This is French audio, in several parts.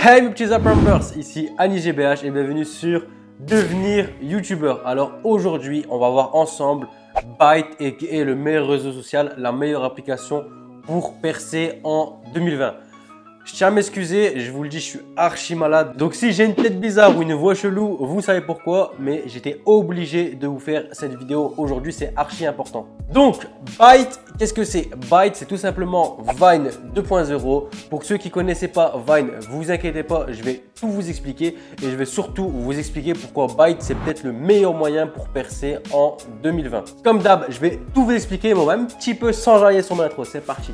Hey mes petits Zappers, ici Annie GBH et bienvenue sur Devenir YouTubeur. Alors aujourd'hui, on va voir ensemble Byte qui est le meilleur réseau social, la meilleure application pour percer en 2020. Je tiens à m'excuser, je vous le dis, je suis archi malade. Donc si j'ai une tête bizarre ou une voix chelou, vous savez pourquoi, mais j'étais obligé de vous faire cette vidéo aujourd'hui, c'est archi important. Donc Byte, qu'est-ce que c'est? Byte, c'est tout simplement Vine 2.0. Pour ceux qui ne connaissaient pas Vine, vous inquiétez pas, je vais tout vous expliquer et je vais surtout vous expliquer pourquoi Byte, c'est peut-être le meilleur moyen pour percer en 2020. Comme d'hab, je vais tout vous expliquer, mais on va un petit peu s'enjailler sur mon intro, c'est parti.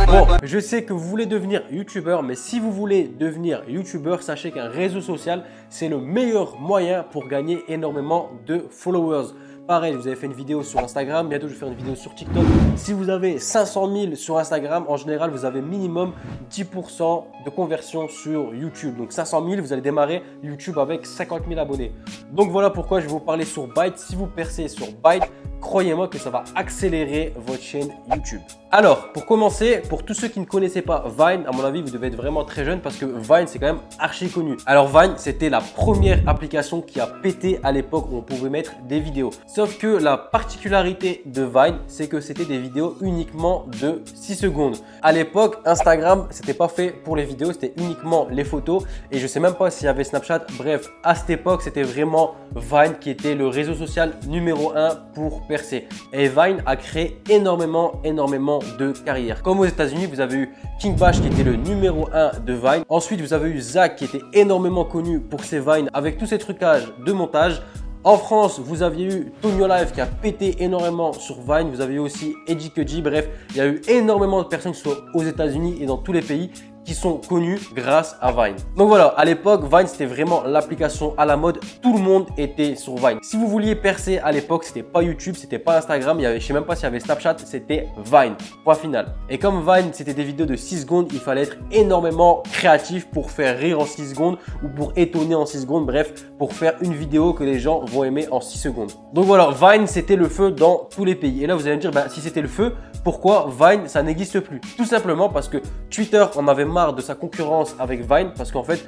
Bon, je sais que vous voulez devenir youtubeur, mais si vous voulez devenir youtubeur, sachez qu'un réseau social, c'est le meilleur moyen pour gagner énormément de followers. Pareil, vous avez fait une vidéo sur Instagram, bientôt je vais faire une vidéo sur TikTok. Si vous avez 500 000 sur Instagram, en général, vous avez minimum 10% de conversion sur YouTube. Donc 500 000, vous allez démarrer YouTube avec 50 000 abonnés. Donc voilà pourquoi je vais vous parler sur Byte. Si vous percez sur Byte, croyez-moi que ça va accélérer votre chaîne YouTube. Alors, pour commencer, pour tous ceux qui ne connaissaient pas Vine, à mon avis, vous devez être vraiment très jeune parce que Vine, c'est quand même archi connu. Alors Vine, c'était la première application qui a pété à l'époque où on pouvait mettre des vidéos. Sauf que la particularité de Vine, c'est que c'était des vidéos uniquement de 6 secondes. À l'époque, Instagram, c'était pas fait pour les vidéos, c'était uniquement les photos. Et je sais même pas s'il y avait Snapchat. Bref, à cette époque, c'était vraiment Vine qui était le réseau social numéro 1 pour percer. Et Vine a créé énormément de carrières. Comme aux États-Unis, vous avez eu King Bash qui était le numéro 1 de Vine. Ensuite, vous avez eu Zach qui était énormément connu pour ses Vines avec tous ses trucages de montage. En France, vous aviez eu Tonio Live qui a pété énormément sur Vine. Vous avez eu aussi Edgy Kedji. Bref, il y a eu énormément de personnes qui sont aux États-Unis et dans tous les pays qui sont connus grâce à Vine. Donc voilà, à l'époque, Vine, c'était vraiment l'application à la mode. Tout le monde était sur Vine. Si vous vouliez percer à l'époque, c'était pas YouTube, c'était pas Instagram, je sais même pas s'il y avait Snapchat, c'était Vine. Point final. Et comme Vine, c'était des vidéos de 6 secondes, il fallait être énormément créatif pour faire rire en 6 secondes ou pour étonner en 6 secondes. Bref, pour faire une vidéo que les gens vont aimer en 6 secondes. Donc voilà, Vine, c'était le feu dans tous les pays. Et là, vous allez me dire, si c'était le feu, pourquoi Vine, ça n'existe plus? Tout simplement parce que Twitter en avait marre de sa concurrence avec Vine parce qu'en fait,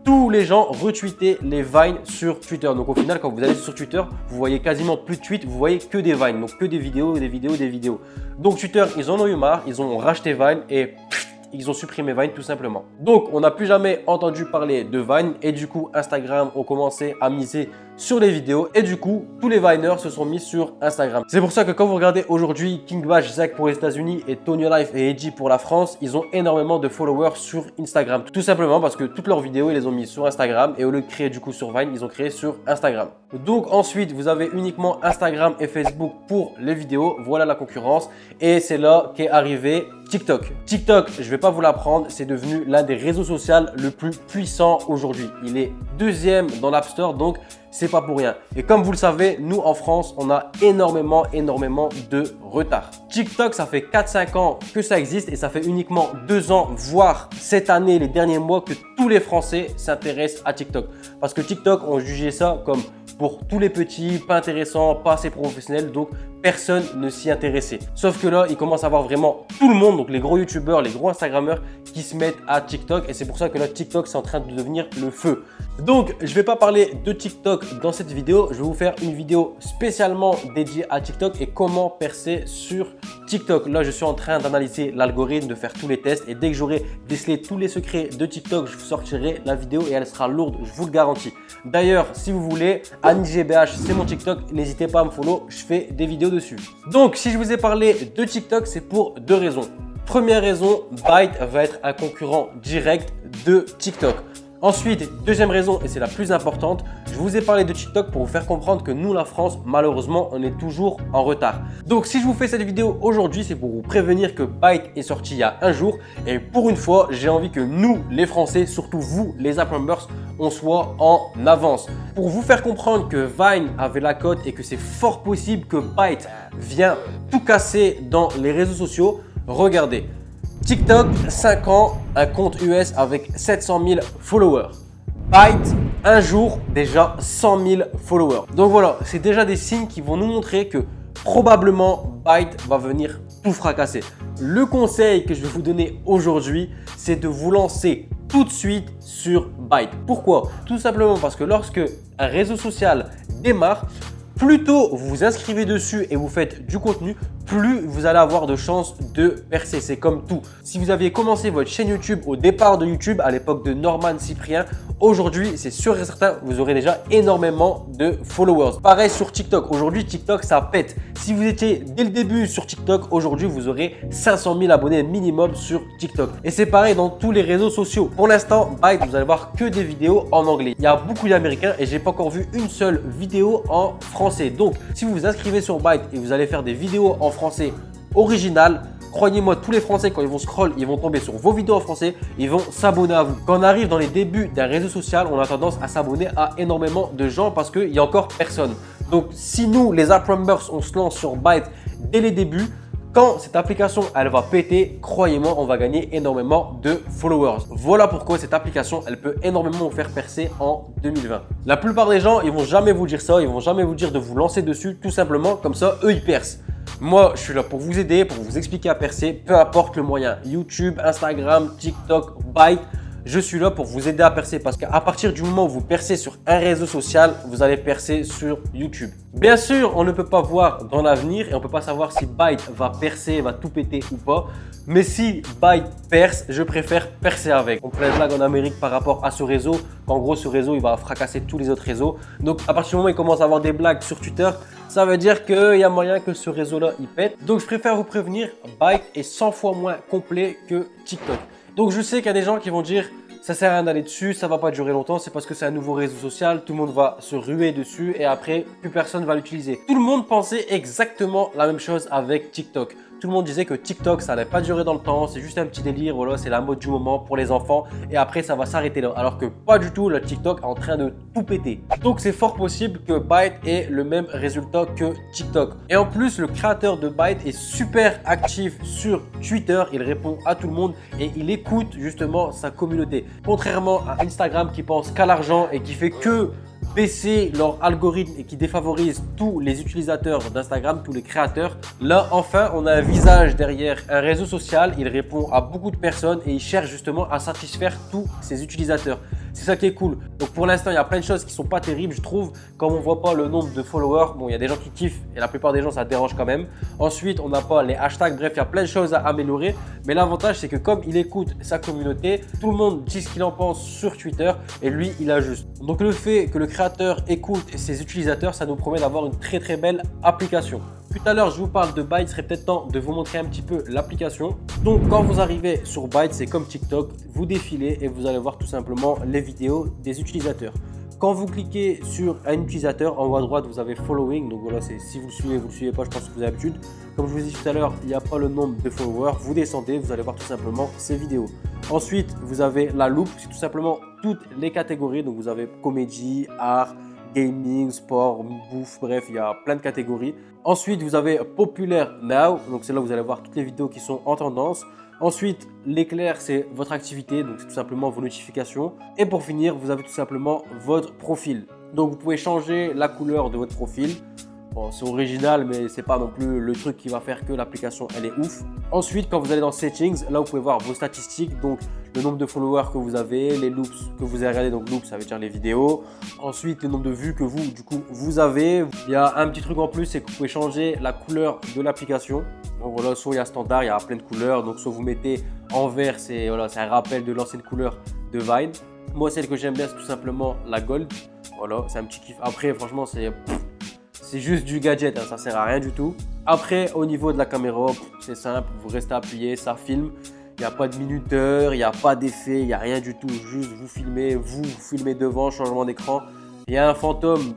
tous les gens retweetaient les Vines sur Twitter. Donc au final, quand vous allez sur Twitter, vous voyez quasiment plus de tweets, vous voyez que des Vines. Donc que des vidéos, des vidéos, des vidéos. Donc Twitter, ils en ont eu marre, ils ont racheté Vine et ils ont supprimé Vine tout simplement. Donc on n'a plus jamais entendu parler de Vine et du coup Instagram ont commencé à miser sur les vidéos et du coup tous les Viners se sont mis sur Instagram. C'est pour ça que quand vous regardez aujourd'hui King Bash, Zach pour les États-Unis et Tonio Life et Edgy pour la France, ils ont énormément de followers sur Instagram. Tout simplement parce que toutes leurs vidéos ils les ont mis sur Instagram et au lieu de créer du coup sur Vine, ils ont créé sur Instagram. Donc ensuite vous avez uniquement Instagram et Facebook pour les vidéos. Voilà la concurrence et c'est là qu'est arrivé TikTok. TikTok, je vais pas vous l'apprendre, c'est devenu l'un des réseaux sociaux le plus puissant aujourd'hui. Il est deuxième dans l'App Store, donc c'est pas pour rien. Et comme vous le savez, nous en France, on a énormément de retard. TikTok, ça fait 4-5 ans que ça existe et ça fait uniquement 2 ans, voire cette année, les derniers mois, que tous les Français s'intéressent à TikTok. Parce que TikTok, on jugeait ça comme pour tous les petits, pas intéressant, pas assez professionnel, donc personne ne s'y intéressait. Sauf que là, il commence à avoir vraiment tout le monde, donc les gros youtubeurs, les gros instagrammeurs qui se mettent à TikTok et c'est pour ça que là, TikTok, c'est en train de devenir le feu. Donc, je vais pas parler de TikTok dans cette vidéo, je vais vous faire une vidéo spécialement dédiée à TikTok et comment percer sur TikTok. Là, je suis en train d'analyser l'algorithme, de faire tous les tests et dès que j'aurai décelé tous les secrets de TikTok, je vous sortirai la vidéo et elle sera lourde, je vous le garantis. D'ailleurs, si vous voulez, Annie GBH, c'est mon TikTok, n'hésitez pas à me follow, je fais des vidéos dessus. Donc, si je vous ai parlé de TikTok, c'est pour 2 raisons. Première raison, Byte va être un concurrent direct de TikTok. Ensuite, deuxième raison, et c'est la plus importante, je vous ai parlé de TikTok pour vous faire comprendre que nous, la France, malheureusement, on est toujours en retard. Donc, si je vous fais cette vidéo aujourd'hui, c'est pour vous prévenir que Byte est sorti il y a un jour. Et pour une fois, j'ai envie que nous, les Français, surtout vous, les Zappers, on soit en avance. Pour vous faire comprendre que Vine avait la cote et que c'est fort possible que Byte vient tout casser dans les réseaux sociaux, regardez. TikTok, 5 ans, un compte US avec 700 000 followers. Byte, un jour déjà 100 000 followers. Donc voilà, c'est déjà des signes qui vont nous montrer que probablement Byte va venir tout fracasser. Le conseil que je vais vous donner aujourd'hui, c'est de vous lancer tout de suite sur Byte. Pourquoi? Tout simplement parce que lorsque un réseau social démarre, plus tôt vous vous inscrivez dessus et vous faites du contenu, plus vous allez avoir de chances de percer. C'est comme tout. Si vous aviez commencé votre chaîne YouTube au départ de YouTube, à l'époque de Norman Cyprien, aujourd'hui, c'est sûr et certain, vous aurez déjà énormément de followers. Pareil sur TikTok. Aujourd'hui, TikTok, ça pète. Si vous étiez dès le début sur TikTok, aujourd'hui, vous aurez 500 000 abonnés minimum sur TikTok. Et c'est pareil dans tous les réseaux sociaux. Pour l'instant, Byte, vous allez voir que des vidéos en anglais. Il y a beaucoup d'Américains et j'ai pas encore vu une seule vidéo en français. Donc, si vous vous inscrivez sur Byte et vous allez faire des vidéos en français originales, croyez-moi, tous les Français, quand ils vont scroll, ils vont tomber sur vos vidéos en français, ils vont s'abonner à vous. Quand on arrive dans les débuts d'un réseau social, on a tendance à s'abonner à énormément de gens parce qu'il n'y a encore personne. Donc, si nous, les Apprumbers, on se lance sur Byte dès les débuts, quand cette application elle va péter, croyez-moi, on va gagner énormément de followers. Voilà pourquoi cette application elle peut énormément vous faire percer en 2020. La plupart des gens, ils vont jamais vous dire ça, ils vont jamais vous dire de vous lancer dessus, tout simplement comme ça, eux ils percent. Moi, je suis là pour vous aider, pour vous expliquer à percer, peu importe le moyen. YouTube, Instagram, TikTok, Byte. Je suis là pour vous aider à percer parce qu'à partir du moment où vous percez sur un réseau social, vous allez percer sur YouTube. Bien sûr, on ne peut pas voir dans l'avenir et on ne peut pas savoir si Byte va percer, va tout péter ou pas. Mais si Byte perce, je préfère percer avec. On fait une blague en Amérique par rapport à ce réseau. En gros, ce réseau, il va fracasser tous les autres réseaux. Donc, à partir du moment où il commence à avoir des blagues sur Twitter, ça veut dire qu'il y a moyen que ce réseau-là, il pète. Donc, je préfère vous prévenir, Byte est 100 fois moins complet que TikTok. Donc, je sais qu'il y a des gens qui vont dire ça sert à rien d'aller dessus, ça va pas durer longtemps, c'est parce que c'est un nouveau réseau social, tout le monde va se ruer dessus et après, plus personne va l'utiliser. Tout le monde pensait exactement la même chose avec TikTok. Tout le monde disait que TikTok, ça n'allait pas durer dans le temps, c'est juste un petit délire, voilà, c'est la mode du moment pour les enfants et après, ça va s'arrêter là. Alors que pas du tout, le TikTok est en train de tout péter. Donc, c'est fort possible que Byte ait le même résultat que TikTok. Et en plus, le créateur de Byte est super actif sur Twitter, il répond à tout le monde et il écoute justement sa communauté. Contrairement à Instagram qui pense qu'à l'argent et qui fait que baisser leur algorithme et qui défavorise tous les utilisateurs d'Instagram, tous les créateurs. Là, enfin, on a un visage derrière un réseau social. Il répond à beaucoup de personnes et il cherche justement à satisfaire tous ses utilisateurs. C'est ça qui est cool. Donc pour l'instant, il y a plein de choses qui sont pas terribles, je trouve. Comme on voit pas le nombre de followers, bon, il y a des gens qui kiffent et la plupart des gens, ça dérange quand même. Ensuite, on n'a pas les hashtags. Bref, il y a plein de choses à améliorer. Mais l'avantage, c'est que comme il écoute sa communauté, tout le monde dit ce qu'il en pense sur Twitter et lui, il ajuste. Donc le fait que le créateur écoute ses utilisateurs, ça nous promet d'avoir une très très belle application. Tout à l'heure, je vous parle de Byte, il serait peut-être temps de vous montrer un petit peu l'application. Donc, quand vous arrivez sur Byte, c'est comme TikTok, vous défilez et vous allez voir tout simplement les vidéos des utilisateurs. Quand vous cliquez sur un utilisateur, en haut à droite, vous avez Following. Donc voilà, c'est si vous le suivez pas, je pense que vous avez l'habitude. Comme je vous ai dit tout à l'heure, il n'y a pas le nombre de followers. Vous descendez, vous allez voir tout simplement ces vidéos. Ensuite, vous avez la loupe, c'est tout simplement toutes les catégories. Donc vous avez comédie, art, gaming, sport, bouffe, bref, il y a plein de catégories. Ensuite, vous avez Popular Now, donc c'est là où vous allez voir toutes les vidéos qui sont en tendance. Ensuite, l'éclair, c'est votre activité, donc c'est tout simplement vos notifications. Et pour finir, vous avez tout simplement votre profil. Donc, vous pouvez changer la couleur de votre profil. Bon, c'est original, mais c'est pas non plus le truc qui va faire que l'application elle est ouf. Ensuite, quand vous allez dans Settings, là vous pouvez voir vos statistiques, donc le nombre de followers que vous avez, les loops que vous avez regardé, donc loops ça veut dire les vidéos. Ensuite, le nombre de vues que vous avez. Il y a un petit truc en plus, c'est que vous pouvez changer la couleur de l'application. Donc voilà, soit il y a standard, il y a plein de couleurs, donc soit vous mettez en vert, c'est voilà, un rappel de l'ancienne couleur de Vine. Moi, celle que j'aime bien, c'est tout simplement la gold. Voilà, c'est un petit kiff. Après, franchement, c'est juste du gadget, hein, ça sert à rien du tout. Après, au niveau de la caméra, c'est simple, vous restez appuyé, ça filme. Il n'y a pas de minuteur, il n'y a pas d'effet, il n'y a rien du tout. Juste vous filmez devant, changement d'écran. Il y a un fantôme,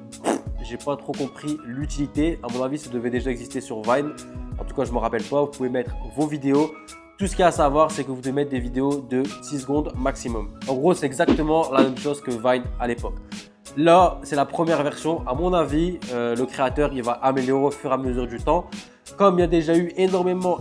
j'ai pas trop compris l'utilité. À mon avis, ça devait déjà exister sur Vine. En tout cas, je ne me rappelle pas. Vous pouvez mettre vos vidéos. Tout ce qu'il y a à savoir, c'est que vous devez mettre des vidéos de 6 secondes maximum. En gros, c'est exactement la même chose que Vine à l'époque. Là, c'est la première version. À mon avis, le créateur, il va améliorer au fur et à mesure du temps. Comme il y a déjà eu énormément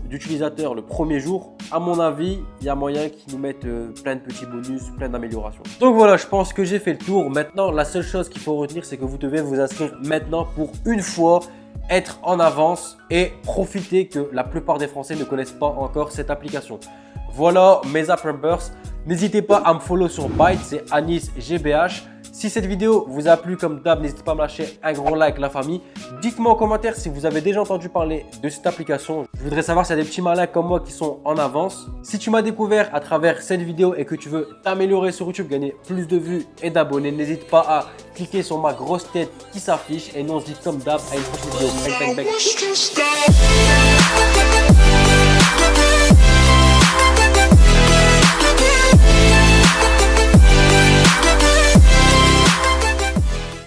d'utilisateurs le premier jour, à mon avis, il y a moyen qu'ils nous mettent plein de petits bonus, plein d'améliorations. Donc voilà, je pense que j'ai fait le tour. Maintenant, la seule chose qu'il faut retenir, c'est que vous devez vous inscrire maintenant pour une fois être en avance et profiter que la plupart des Français ne connaissent pas encore cette application. Voilà mes app Rampers. N'hésitez pas à me follow sur Byte, c'est Anis GBH. Si cette vidéo vous a plu, comme d'hab, n'hésitez pas à me lâcher un gros like, la famille. Dites-moi en commentaire si vous avez déjà entendu parler de cette application. Je voudrais savoir s'il y a des petits malins comme moi qui sont en avance. Si tu m'as découvert à travers cette vidéo et que tu veux t'améliorer sur YouTube, gagner plus de vues et d'abonnés, n'hésite pas à cliquer sur ma grosse tête qui s'affiche. Et nous on se dit comme d'hab à une prochaine vidéo. Bang, bang, bang.